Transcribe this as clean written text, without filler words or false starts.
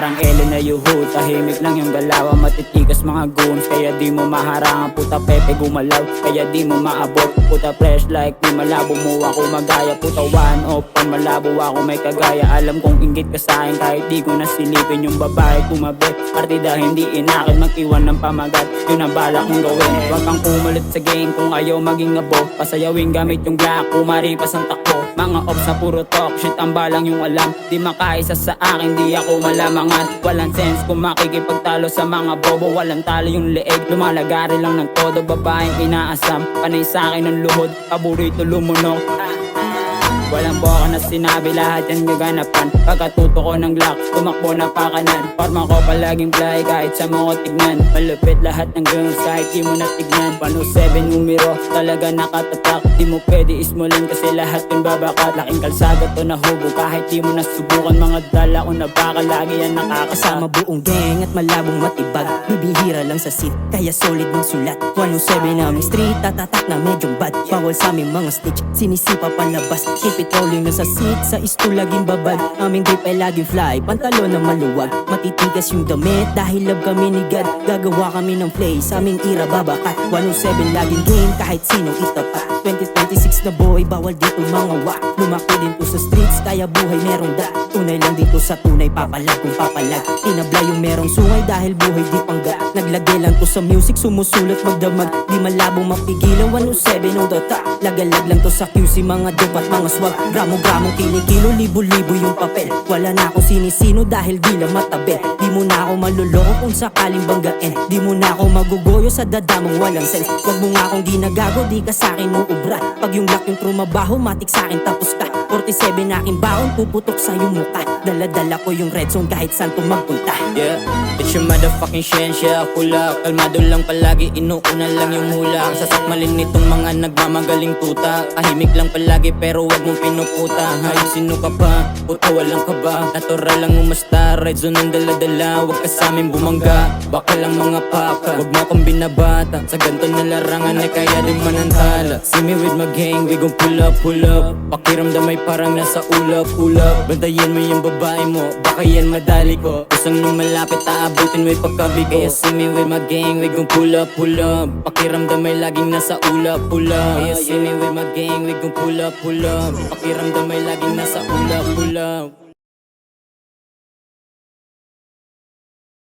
parang Ellen na yuhu. Tahimik lang yung galaw, matitigas mga goons. Kaya di mo maharangan, puta Pepe gumalaw. Kaya di mo maabot, puta fresh like di malabo mo ako magaya. Puta one off, pang malabo ako may kagaya. Alam kong inggit ka sa'kin kahit di ko nasilipin yung babae kumabi. Partida hindi inakin, mag-iwan ng pamagat. Yun ang bala kong gawin. Huwag kang kumalit sa game kung ayaw maging abo. Pasayawin gamit yung Glock, kumaripas ang takbo. Mga ops na puro talk shit, ang balang yung alam. Di makaisa sa akin, di ako malamangan. Walang sense kung makikipagtalo sa mga bobo. Walang talo yung leeg, lumalagari lang ng todo. Babaeng inaasam, panay sa'kin ng luhod. Paborito lumunok. Walang boka na sinabi, lahat yan gaganapan. Pagkatuto ko ng Glock, tumakbo na pakanan. Forma ko palaging fly kahit sa mo ko tignan. Malupit lahat ng girls kahit di mo natignan. 107 numero, talaga nakatatak. Di mo pwede ismulin kasi lahat yung babakat. Laking kalsada to na hubo kahit di mo nasubukan. Mga dala o na baka lagi yan nakakasama. Buong gang at malabong matibag. Bibihira lang sa seat, kaya solid ng sulat. 107 na aming street, tatatak na medyong bad. Bawal sa aming mga snitch, sinisipa palabas. Keep it rolling na sa seat, sa isto laging babad. Aming grip ay laging fly, pantalon na maluwag. Matitigas yung damit dahil love kami ni God. Gagawa kami ng play, sa aming ira babakat. 107 laging game kahit sino itapat. 2026 na boy, bawal dito mga wak. Lumaki din to sa streets, kaya buhay merong da. Tunay lang dito sa tunay, papalag kung papalag. Tinabla yung merong sungay dahil buhay di pangga. Naglagay lang to sa music, sumusulat magdamag. Di malabong mapigilan, 107 on the top. Lagalag lang to sa QC, mga dope at mga swag. Gramo-gramong kilikilo, libo-libo yung papel. Wala na akong sinisino dahil di lang matabi. Di mo na ako maluloko kung sakaling banggain. Di mo na ako magugoyo sa dadamang walang sense. Wag mo nga akong ginagago, di ka sa'kin uubra. Pag yung lock yung trumabaho, matik sa'kin tapos ka. 47 na aking baon, puputok sa iyong mukha. Dala-dala ko yung red zone kahit saan to magpunta. Yeah, it's your motherfucking siyensya. Kulak, kalmado lang palagi, inuuna lang yung hula. Sasakmalin nitong mga nagmamagaling tuta. Tahimik lang palagi pero wag mong pinuputa. Hayop sino ka ba? Puta walang ka ba? Natural lang umasta, red zone ang dala-dala. Wag ka sa amin bumangga, baka lang mga paka. Wag mo akong binabata, sa ganto na larangan ay kaya din manantala. See me with my gang, we gon' pull up, pull up. Pakiramdam ay parang nasa ulap-ulap. Bantayan mo yung babae mo, baka yan madali ko. Kusang nung malapit, aabutin mo'y pagkabi ko. Kaya see me with my gang, we gon' pull up, pull up. Pakiramdam ay laging nasa ulap-ulap. Kaya see me with my gang, we gon' pull up, pull up. Pakiramdam ay laging nasa ulap-ulap.